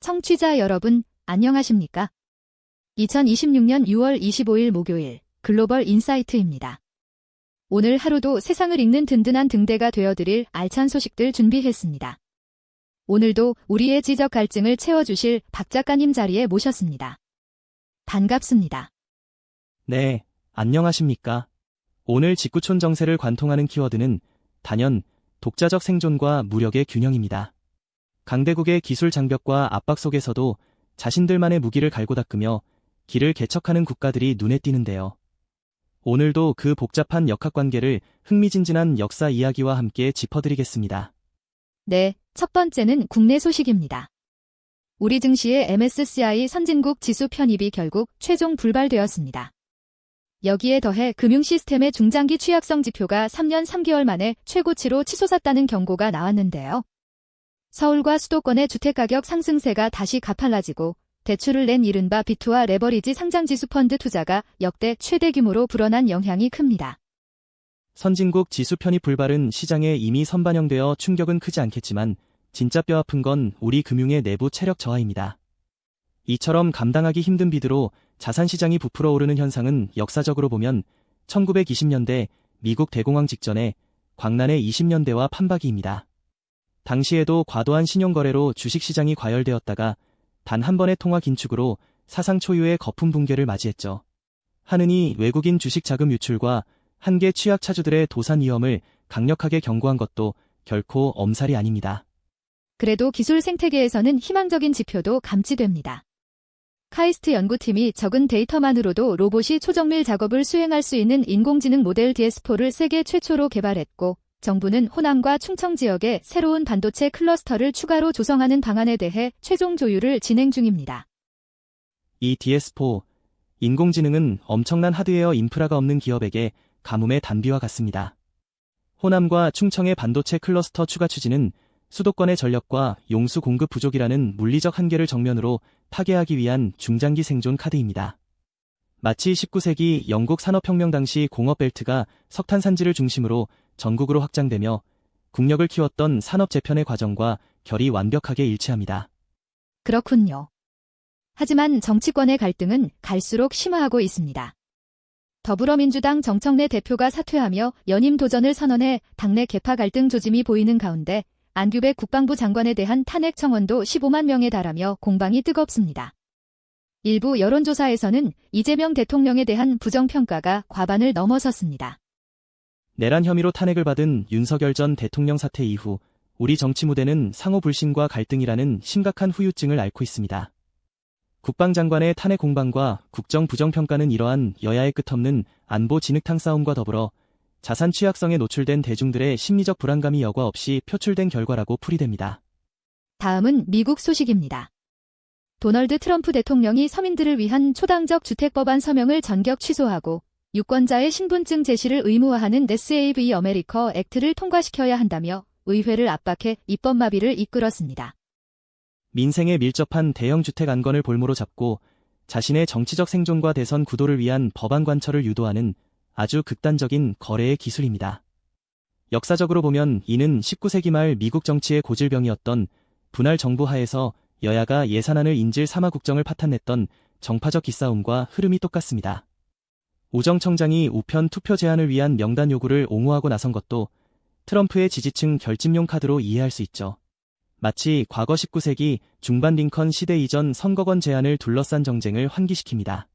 청취자 여러분, 안녕하십니까? 2026년 6월 25일 목요일 글로벌 인사이트입니다. 오늘 하루도 세상을 읽는 든든한 등대가 되어드릴 알찬 소식들 준비했습니다. 오늘도 우리의 지적 갈증을 채워주실 박 작가님 자리에 모셨습니다. 반갑습니다. 네, 안녕하십니까? 오늘 직구촌 정세를 관통하는 키워드는 단연 독자적 생존과 무력의 균형입니다. 강대국의 기술 장벽과 압박 속에서도 자신들만의 무기를 갈고 닦으며 길을 개척하는 국가들이 눈에 띄는데요. 오늘도 그 복잡한 역학관계를 흥미진진한 역사 이야기와 함께 짚어드리겠습니다. 네, 첫 번째는 국내 소식입니다. 우리 증시의 MSCI 선진국 지수 편입이 결국 최종 불발되었습니다. 여기에 더해 금융시스템의 중장기 취약성 지표가 3년 3개월 만에 최고치로 치솟았다는 경고가 나왔는데요. 서울과 수도권의 주택가격 상승세가 다시 가팔라지고 대출을 낸 이른바 비투와 레버리지 상장지수 펀드 투자가 역대 최대 규모로 불어난 영향이 큽니다. 선진국 지수 편입 불발은 시장에 이미 선반영되어 충격은 크지 않겠지만 진짜 뼈아픈 건 우리 금융의 내부 체력 저하입니다. 이처럼 감당하기 힘든 비드로 자산시장이 부풀어 오르는 현상은 역사적으로 보면 1920년대 미국 대공황 직전에 광란의 20년대와 판박이입니다. 당시에도 과도한 신용거래로 주식시장이 과열되었다가 단 한 번의 통화 긴축으로 사상 초유의 거품 붕괴를 맞이했죠. 하느니 외국인 주식 자금 유출과 한계 취약차주들의 도산 위험을 강력하게 경고한 것도 결코 엄살이 아닙니다. 그래도 기술 생태계에서는 희망적인 지표도 감지됩니다. 카이스트 연구팀이 적은 데이터만으로도 로봇이 초정밀 작업을 수행할 수 있는 인공지능 모델 DS4를 세계 최초로 개발했고, 정부는 호남과 충청 지역에 새로운 반도체 클러스터를 추가로 조성하는 방안에 대해 최종 조율을 진행 중입니다. 이 DS4, 인공지능은 엄청난 하드웨어 인프라가 없는 기업에게 가뭄의 단비와 같습니다. 호남과 충청의 반도체 클러스터 추가 추진은 수도권의 전력과 용수 공급 부족이라는 물리적 한계를 정면으로 타개하기 위한 중장기 생존 카드입니다. 마치 19세기 영국 산업혁명 당시 공업벨트가 석탄 산지를 중심으로 전국으로 확장되며 국력을 키웠던 산업 재편의 과정과 결이 완벽하게 일치합니다. 그렇군요. 하지만 정치권의 갈등은 갈수록 심화하고 있습니다. 더불어민주당 정청래 대표가 사퇴하며 연임 도전을 선언해 당내 계파 갈등 조짐이 보이는 가운데 안규백 국방부 장관에 대한 탄핵 청원도 15만 명에 달하며 공방이 뜨겁습니다. 일부 여론조사에서는 이재명 대통령에 대한 부정평가가 과반을 넘어섰습니다. 내란 혐의로 탄핵을 받은 윤석열 전 대통령 사퇴 이후 우리 정치 무대는 상호 불신과 갈등이라는 심각한 후유증을 앓고 있습니다. 국방장관의 탄핵 공방과 국정 부정평가는 이러한 여야의 끝없는 안보 진흙탕 싸움과 더불어 자산 취약성에 노출된 대중들의 심리적 불안감이 여과 없이 표출된 결과라고 풀이됩니다. 다음은 미국 소식입니다. 도널드 트럼프 대통령이 서민들을 위한 초당적 주택법안 서명을 전격 취소하고 유권자의 신분증 제시를 의무화하는 Save America 액트를 통과시켜야 한다며 의회를 압박해 입법 마비를 이끌었습니다. 민생에 밀접한 대형 주택 안건을 볼모로 잡고 자신의 정치적 생존과 대선 구도를 위한 법안 관철을 유도하는 아주 극단적인 거래의 기술입니다. 역사적으로 보면 이는 19세기 말 미국 정치의 고질병이었던 분할 정부 하에서 여야가 예산안을 인질 삼아 국정을 파탄냈던 정파적 기싸움과 흐름이 똑같습니다. 우정 청장이 우편 투표 제한을 위한 명단 요구를 옹호하고 나선 것도 트럼프의 지지층 결집용 카드로 이해할 수 있죠. 마치 과거 19세기 중반 링컨 시대 이전 선거권 제한을 둘러싼 정쟁을 환기시킵니다.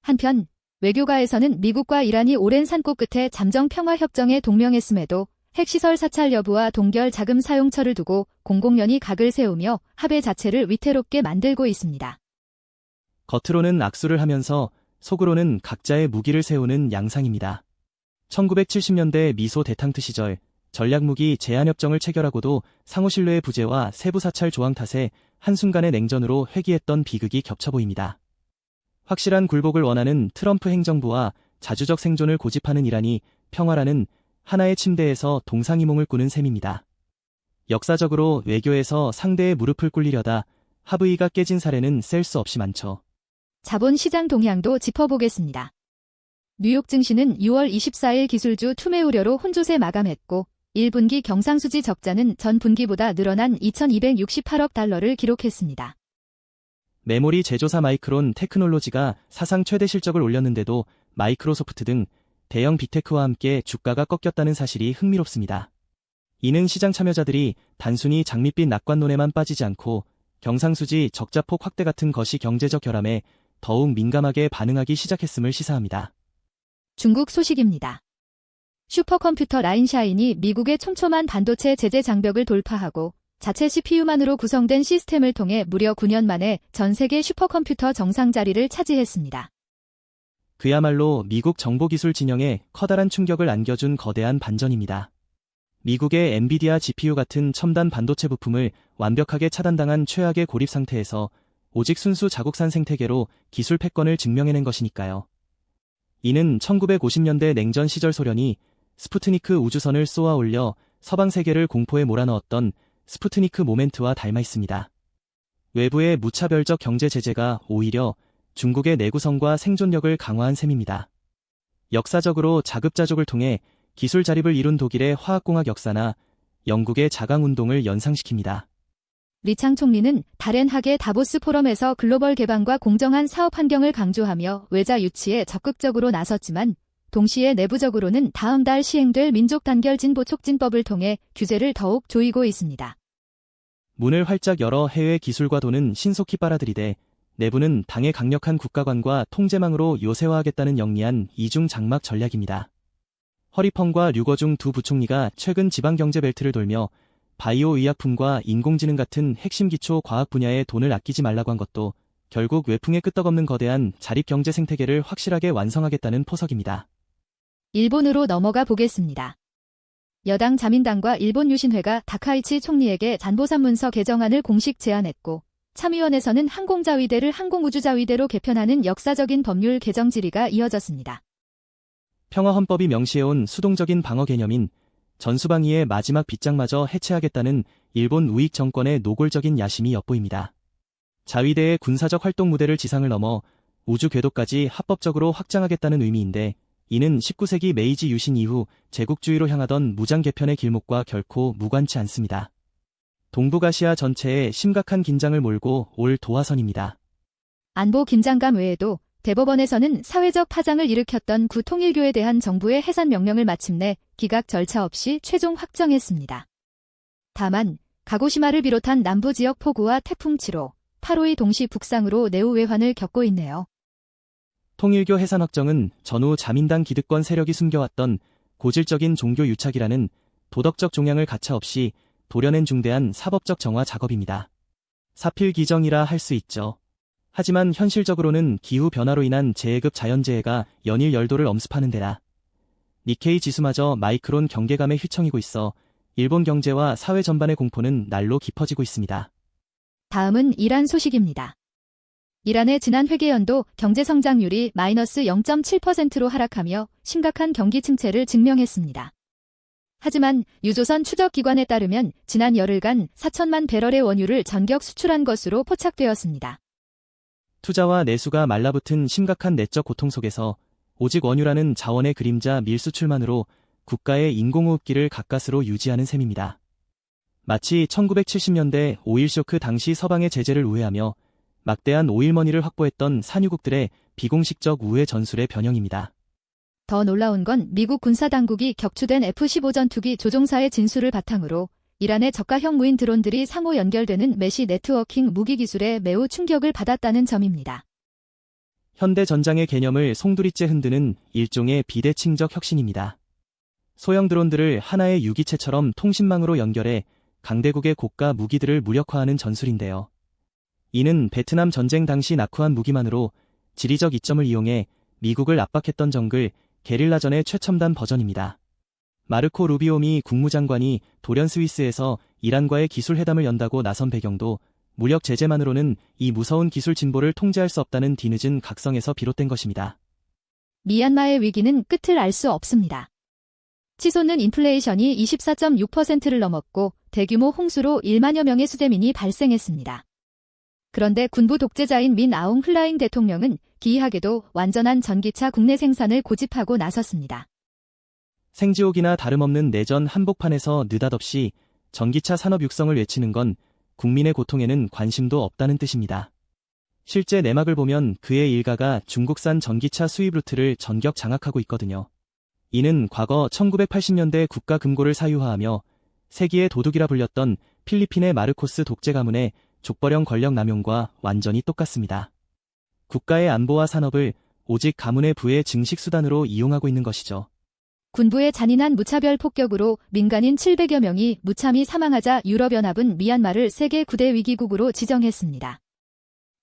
한편 외교가에서는 미국과 이란이 오랜 산고 끝에 잠정 평화협정에 동명했음에도 핵시설 사찰 여부와 동결 자금 사용처를 두고 공공연히 각을 세우며 합의 자체를 위태롭게 만들고 있습니다. 겉으로는 악수를 하면서 속으로는 각자의 무기를 세우는 양상입니다. 1970년대 미소 대탕트 시절 전략무기 제한협정을 체결하고도 상호신뢰의 부재와 세부사찰 조항 탓에 한순간의 냉전으로 회귀했던 비극이 겹쳐 보입니다. 확실한 굴복을 원하는 트럼프 행정부와 자주적 생존을 고집하는 이란이 평화라는 하나의 침대에서 동상이몽을 꾸는 셈입니다. 역사적으로 외교에서 상대의 무릎을 꿇리려다 합의가 깨진 사례는 셀 수 없이 많죠. 자본시장 동향도 짚어보겠습니다. 뉴욕 증시는 6월 24일 기술주 투매 우려로 혼조세 마감했고 1분기 경상수지 적자는 전 분기보다 늘어난 2,268억 달러를 기록했습니다. 메모리 제조사 마이크론 테크놀로지가 사상 최대 실적을 올렸는데도 마이크로소프트 등 대형 빅테크와 함께 주가가 꺾였다는 사실이 흥미롭습니다. 이는 시장 참여자들이 단순히 장밋빛 낙관론에만 빠지지 않고 경상수지 적자폭 확대 같은 것이 경제적 결함에 더욱 민감하게 반응하기 시작했음을 시사합니다. 중국 소식입니다. 슈퍼컴퓨터 라인샤인이 미국의 촘촘한 반도체 제재 장벽을 돌파하고 자체 CPU만으로 구성된 시스템을 통해 무려 9년 만에 전 세계 슈퍼컴퓨터 정상 자리를 차지했습니다. 그야말로 미국 정보기술 진영에 커다란 충격을 안겨준 거대한 반전입니다. 미국의 엔비디아 GPU 같은 첨단 반도체 부품을 완벽하게 차단당한 최악의 고립 상태에서 오직 순수 자국산 생태계로 기술 패권을 증명해낸 것이니까요. 이는 1950년대 냉전 시절 소련이 스푸트니크 우주선을 쏘아 올려 서방 세계를 공포에 몰아넣었던 스푸트니크 모멘트와 닮아 있습니다. 외부의 무차별적 경제 제재가 오히려 중국의 내구성과 생존력을 강화한 셈입니다. 역사적으로 자급자족을 통해 기술 자립을 이룬 독일의 화학공학 역사나 영국의 자강운동을 연상시킵니다. 리창 총리는 다렌하게 다보스 포럼에서 글로벌 개방과 공정한 사업 환경을 강조하며 외자 유치에 적극적으로 나섰지만 동시에 내부적으로는 다음 달 시행될 민족 단결 진보 촉진법을 통해 규제를 더욱 조이고 있습니다. 문을 활짝 열어 해외 기술과 돈은 신속히 빨아들이되 내부는 당의 강력한 국가관과 통제망으로 요새화하겠다는 영리한 이중 장막 전략입니다. 허리펑과 류거중 두 부총리가 최근 지방경제 벨트를 돌며 바이오 의약품과 인공지능 같은 핵심 기초 과학 분야에 돈을 아끼지 말라고 한 것도 결국 외풍에 끄떡없는 거대한 자립경제 생태계를 확실하게 완성하겠다는 포석입니다. 일본으로 넘어가 보겠습니다. 여당 자민당과 일본 유신회가 다카이치 총리에게 잔보산 문서 개정안을 공식 제안했고 참의원에서는 항공자위대를 항공우주자위대로 개편하는 역사적인 법률 개정 질의가 이어졌습니다. 평화헌법이 명시해온 수동적인 방어 개념인 전수방위의 마지막 빗장마저 해체하겠다는 일본 우익 정권의 노골적인 야심이 엿보입니다. 자위대의 군사적 활동 무대를 지상을 넘어 우주 궤도까지 합법적으로 확장하겠다는 의미인데 이는 19세기 메이지 유신 이후 제국주의로 향하던 무장 개편의 길목과 결코 무관치 않습니다. 동북아시아 전체에 심각한 긴장을 몰고 올 도화선입니다. 안보 긴장감 외에도 대법원에서는 사회적 파장을 일으켰던 구 통일교에 대한 정부의 해산 명령을 마침내 기각 절차 없이 최종 확정했습니다. 다만 가고시마를 비롯한 남부 지역 폭우와 태풍 7호, 8호의 동시 북상으로 내후 외환을 겪고 있네요. 통일교 해산 확정은 전후 자민당 기득권 세력이 숨겨왔던 고질적인 종교 유착이라는 도덕적 종양을 가차없이 도려낸 중대한 사법적 정화 작업입니다. 사필기정이라 할 수 있죠. 하지만 현실적으로는 기후변화로 인한 재해급 자연재해가 연일 열도를 엄습하는 데다 니케이 지수마저 마이크론 경계감에 휘청이고 있어 일본 경제와 사회 전반의 공포는 날로 깊어지고 있습니다. 다음은 이란 소식입니다. 이란의 지난 회계연도 경제성장률이 마이너스 0.7%로 하락하며 심각한 경기 침체를 증명했습니다. 하지만 유조선 추적기관에 따르면 지난 열흘간 4천만 배럴의 원유를 전격 수출한 것으로 포착되었습니다. 투자와 내수가 말라붙은 심각한 내적 고통 속에서 오직 원유라는 자원의 그림자 밀수출만으로 국가의 인공호흡기를 가까스로 유지하는 셈입니다. 마치 1970년대 오일 쇼크 당시 서방의 제재를 우회하며 막대한 오일머니를 확보했던 산유국들의 비공식적 우회 전술의 변형입니다. 더 놀라운 건 미국 군사당국이 격추된 F-15 전투기 조종사의 진술을 바탕으로 이란의 저가형 무인 드론들이 상호 연결되는 메시 네트워킹 무기 기술에 매우 충격을 받았다는 점입니다. 현대 전장의 개념을 송두리째 흔드는 일종의 비대칭적 혁신입니다. 소형 드론들을 하나의 유기체처럼 통신망으로 연결해 강대국의 고가 무기들을 무력화하는 전술인데요. 이는 베트남 전쟁 당시 낙후한 무기만으로 지리적 이점을 이용해 미국을 압박했던 정글 게릴라전의 최첨단 버전입니다. 마르코 루비오 미 국무장관이 돌연 스위스에서 이란과의 기술 회담을 연다고 나선 배경도 무력 제재만으로는 이 무서운 기술 진보를 통제할 수 없다는 뒤늦은 각성에서 비롯된 것입니다. 미얀마의 위기는 끝을 알 수 없습니다. 치솟는 인플레이션이 24.6%를 넘었고 대규모 홍수로 1만여 명의 수재민이 발생했습니다. 그런데 군부 독재자인 민 아웅 흘라잉 대통령은 기이하게도 완전한 전기차 국내 생산을 고집하고 나섰습니다. 생지옥이나 다름없는 내전 한복판에서 느닷없이 전기차 산업 육성을 외치는 건 국민의 고통에는 관심도 없다는 뜻입니다. 실제 내막을 보면 그의 일가가 중국산 전기차 수입 루트를 전격 장악하고 있거든요. 이는 과거 1980년대 국가 금고를 사유화하며 세기의 도둑이라 불렸던 필리핀의 마르코스 독재 가문의 족벌형 권력 남용과 완전히 똑같습니다. 국가의 안보와 산업을 오직 가문의 부의 증식 수단으로 이용하고 있는 것이죠. 군부의 잔인한 무차별 폭격으로 민간인 700여 명이 무참히 사망하자 유럽연합은 미얀마를 세계 9대 위기국으로 지정했습니다.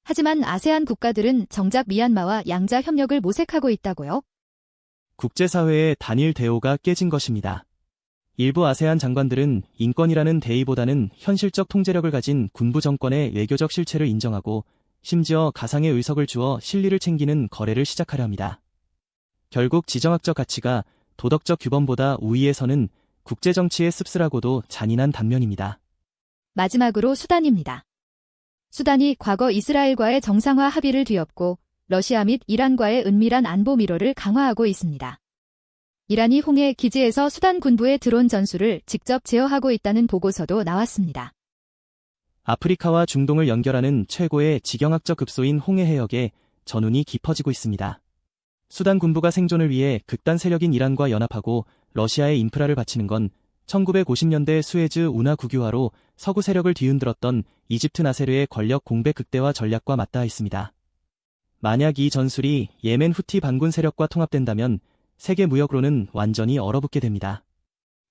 하지만 아세안 국가들은 정작 미얀마와 양자 협력을 모색하고 있다고요? 국제사회의 단일 대오가 깨진 것입니다. 일부 아세안 장관들은 인권이라는 대의보다는 현실적 통제력을 가진 군부 정권의 외교적 실체를 인정하고 심지어 가상의 의석을 주어 실리를 챙기는 거래를 시작하려 합니다. 결국 지정학적 가치가 도덕적 규범보다 우위에 서는 국제정치의 씁쓸하고도 잔인한 단면입니다. 마지막으로 수단입니다. 수단이 과거 이스라엘과의 정상화 합의를 뒤엎고 러시아 및 이란과의 은밀한 안보 미로를 강화하고 있습니다. 이란이 홍해 기지에서 수단 군부의 드론 전술을 직접 제어하고 있다는 보고서도 나왔습니다. 아프리카와 중동을 연결하는 최고의 지경학적 급소인 홍해 해역에 전운이 깊어지고 있습니다. 수단 군부가 생존을 위해 극단 세력인 이란과 연합하고 러시아의 인프라를 바치는 건 1950년대 수에즈 운하 국유화로 서구 세력을 뒤흔들었던 이집트 나세르의 권력 공백 극대화 전략과 맞닿아 있습니다. 만약 이 전술이 예멘 후티 반군 세력과 통합된다면 세계 무역으로는 완전히 얼어붙게 됩니다.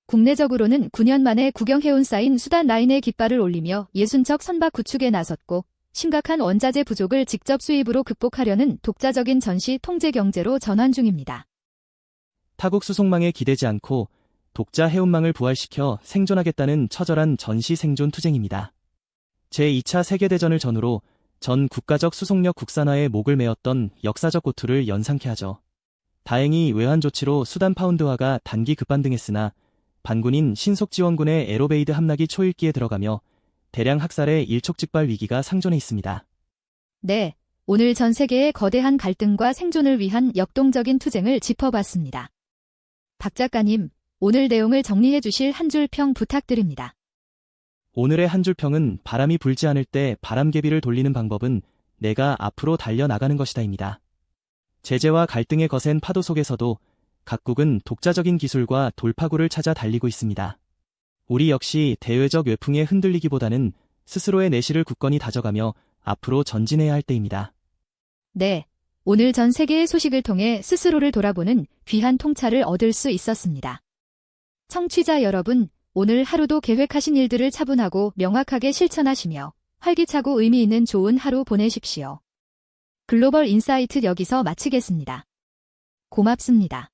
국내적으로는 9년 만에 국영해운 쌓인 수단 라인의 깃발을 올리며 60척 선박 구축에 나섰고 심각한 원자재 부족을 직접 수입으로 극복하려는 독자적인 전시 통제 경제로 전환 중입니다. 타국 수송망에 기대지 않고 독자 해운망을 부활시켜 생존하겠다는 처절한 전시 생존 투쟁입니다. 제2차 세계대전을 전후로 전 국가적 수송력 국산화에 목을 메었던 역사적 고투를 연상케 하죠. 다행히 외환 조치로 수단 파운드화가 단기 급반등했으나 반군인 신속지원군의 에로베이드 함락이 초읽기에 들어가며 대량 학살의 일촉즉발 위기가 상존해 있습니다. 네, 오늘 전 세계의 거대한 갈등과 생존을 위한 역동적인 투쟁을 짚어봤습니다. 박 작가님, 오늘 내용을 정리해 주실 한 줄 평 부탁드립니다. 오늘의 한 줄 평은 바람이 불지 않을 때 바람개비를 돌리는 방법은 내가 앞으로 달려나가는 것이다입니다. 제재와 갈등의 거센 파도 속에서도 각국은 독자적인 기술과 돌파구를 찾아 달리고 있습니다. 우리 역시 대외적 외풍에 흔들리기보다는 스스로의 내실을 굳건히 다져가며 앞으로 전진해야 할 때입니다. 네, 오늘 전 세계의 소식을 통해 스스로를 돌아보는 귀한 통찰을 얻을 수 있었습니다. 청취자 여러분, 오늘 하루도 계획하신 일들을 차분하고 명확하게 실천하시며 활기차고 의미 있는 좋은 하루 보내십시오. 글로벌 인사이트 여기서 마치겠습니다. 고맙습니다.